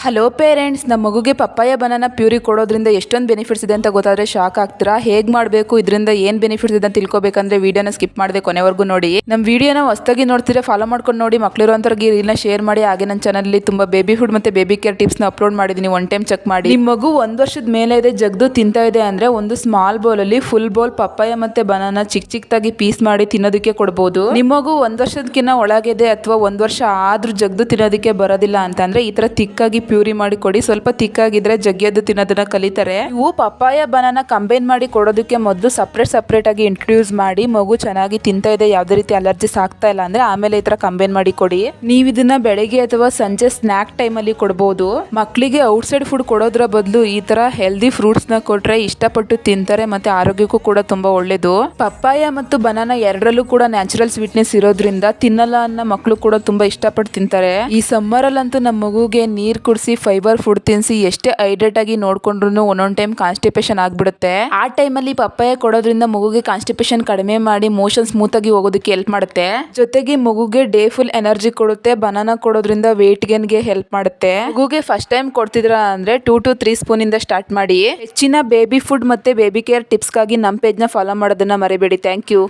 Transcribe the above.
Hello parents, ನಮ್ಮ ಮಗುಗೆ papaya banana puree ಕೊಡೋದ್ರಿಂದ ಎಷ್ಟೊಂದು ಬೆನಿಫಿಟ್ಸ್ ಇದೆ ಅಂತ ಗೊತ್ತಾದರೆ ಶಾಕ್ ಆಗ್ತೀರಾ. ಹೇಗೆ ಮಾಡಬೇಕು, ಇದರಿಂದ ಏನು ಬೆನಿಫಿಟ್ಸ್ ಇದೆ ಅಂತ ತಿಳ್ಕೊಬೇಕಂದ್ರೆ ವಿಡಿಯೋನ ಸ್ಕಿಪ್ ಮಾಡದೆ ಕೊನೆವರೆಗೂ ನೋಡಿ. ನಮ್ಮ ವಿಡಿಯೋನ ಹೊಸದಾಗಿ ನೋಡ್ತಿದ್ರೆ ಫಾಲೋ ಮಾಡ್ಕೊಂಡು ನೋಡಿ. ಮಕ್ಕಳಿರೋಂಥವ್ರಿಗೆ ರೀಲ್ನ ಶೇರ್ ಮಾಡಿ. ಹಾಗೆ ನನ್ನ ಚಾನಲಲ್ಲಿ ತುಂಬ ಬೇಬಿ ಫುಡ್ ಮತ್ತು ಬೇಬಿ ಕೇರ್ ಟಿಪ್ಸ್ನ ಅಪ್ಲೋಡ್ ಮಾಡಿದ್ದೀನಿ. ಒನ್ ಟೈಮ್ ಚೆಕ್ ಮಾಡಿ. ನಿಮ್ಮ ಮಗು 1 ವರ್ಷದ ಮೇಲೆ ಇದೆ, ಜಗ್ದು ತಿಂತಾ ಇದೆ ಅಂದರೆ ಒಂದು ಸ್ಮಾಲ್ ಬೌಲಲ್ಲಿ ಫುಲ್ ಬೌಲ್ ಪಪ್ಪಾಯ ಮತ್ತು ಬನಾನಾ ಚಿಕ್ಕದಾಗಿ ಪೀಸ್ ಮಾಡಿ ತಿನ್ನೋದಕ್ಕೆ ಕೊಡ್ಬೋದು. ನಿಮ್ಮ ಮಗು 1 ವರ್ಷದಕ್ಕಿಂತ ಒಳಗಿದೆ ಅಥವಾ 1 ವರ್ಷ ಆದ್ರೂ ಜಗ್ದು ತಿನ್ನೋದಕ್ಕೆ ಬರೋದಿಲ್ಲ ಅಂತಂದ್ರೆ ಈ ಥರ ತಿಕ್ಕಾಗಿ ಪ್ಯೂರಿ ಮಾಡಿ ಕೊಡಿ. ಸ್ವಲ್ಪ ತಿಕ್ಕಾಗಿದ್ರೆ ಜಗ್ಗಿಯದ್ದು ತಿನ್ನೋದನ್ನ ಕಲಿತಾರೆ. ಇವು ಪಪ್ಪಾಯ ಬನಾನಾ ಕಂಬೈನ್ ಮಾಡಿ ಕೊಡೋದಕ್ಕೆ ಮೊದಲು ಸಪ್ರೇಟ್ ಆಗಿ ಇಂಟ್ರೊಡ್ಯೂಸ್ ಮಾಡಿ ಮಗು ಚೆನ್ನಾಗಿ ತಿಂತಾ ಇದೆ, ಯಾವುದೇ ರೀತಿ ಅಲರ್ಜಿಸ್ ಆಗ್ತಾ ಇಲ್ಲ ಅಂದ್ರೆ ಆಮೇಲೆ ಈ ತರ ಕಂಬೈನ್ ಮಾಡಿ ಕೊಡಿ. ನೀವು ಇದನ್ನ ಬೆಳಗ್ಗೆ ಅಥವಾ ಸಂಜೆ ಸ್ನಾಕ್ ಟೈಮ್ ಅಲ್ಲಿ ಕೊಡಬಹುದು. ಮಕ್ಕಳಿಗೆ ಔಟ್ಸೈಡ್ ಫುಡ್ ಕೊಡೋದ್ರ ಬದಲು ಈ ತರ ಹೆಲ್ದಿ ಫ್ರೂಟ್ಸ್ ನ ಕೊಟ್ರೆ ಇಷ್ಟಪಟ್ಟು ತಿಂತಾರೆ ಮತ್ತೆ ಆರೋಗ್ಯಕ್ಕೂ ಕೂಡ ತುಂಬಾ ಒಳ್ಳೇದು. ಪಪ್ಪಾಯ ಮತ್ತು ಬನಾನಾ ಎರಡರಲ್ಲೂ ಕೂಡ ನ್ಯಾಚುರಲ್ ಸ್ವೀಟ್ನೆಸ್ ಇರೋದ್ರಿಂದ ತಿನ್ನಲ್ಲ ಅನ್ನೋ ಮಕ್ಕಳು ಕೂಡ ತುಂಬಾ ಇಷ್ಟಪಟ್ಟು ತಿಂತಾರೆ. ಈ ಸಮ್ಮರ್ ಅಲ್ಲಂತೂ ನಮ್ಮ ಮಗುಗೆ ನೀರ್ ಕುಡಿಸಿ ಫೈಬರ್ ಫುಡ್ ತಿನ್ಸಿ ಎಷ್ಟೇ ಹೈಡ್ರೇಟ್ ಆಗಿ ನೋಡ್ಕೊಂಡ್ರು ಒಂದೊಂದ್ ಟೈಮ್ ಕಾನ್ಸ್ಟಿಪೇಷನ್ ಆಗ್ಬಿಡುತ್ತೆ. ಆ ಟೈಮಲ್ಲಿ ಪಪ್ಪಾಯ ಕೊಡೋದ್ರಿಂದ ಮಗುಗೆ ಕಾನ್ಸ್ಟಿಪೇಷನ್ ಕಡಿಮೆ ಮಾಡಿ ಮೋಷನ್ ಸ್ಮೂತ್ ಆಗಿ ಹೋಗೋದಕ್ಕೆ ಹೆಲ್ಪ್ ಮಾಡುತ್ತೆ. ಜೊತೆಗೆ ಮಗುಗೆ ಡೇ ಫುಲ್ ಎನರ್ಜಿ ಕೊಡುತ್ತೆ. ಬನಾನಾ ಕೊಡೋದ್ರಿಂದ ವೇಟ್ ಗೇನ್ ಗೆ ಹೆಲ್ಪ್ ಮಾಡುತ್ತೆ. ಮಗುಗೆ ಫಸ್ಟ್ ಟೈಮ್ ಕೊಡ್ತಿದ್ರ ಅಂದ್ರೆ 2 to 3 ಸ್ಪೂನ್ ಇಂದ ಸ್ಟಾರ್ಟ್ ಮಾಡಿ. ಹೆಚ್ಚಿನ ಬೇಬಿ ಫುಡ್ ಮತ್ತೆ ಬೇಬಿ ಕೇರ್ ಟಿಪ್ಸ್ ಗಾಗಿ ನಮ್ಮ ಪೇಜ್ ನ ಫಾಲೋ ಮಾಡೋದನ್ನ ಮರಿಬೇಡಿ. Thank you.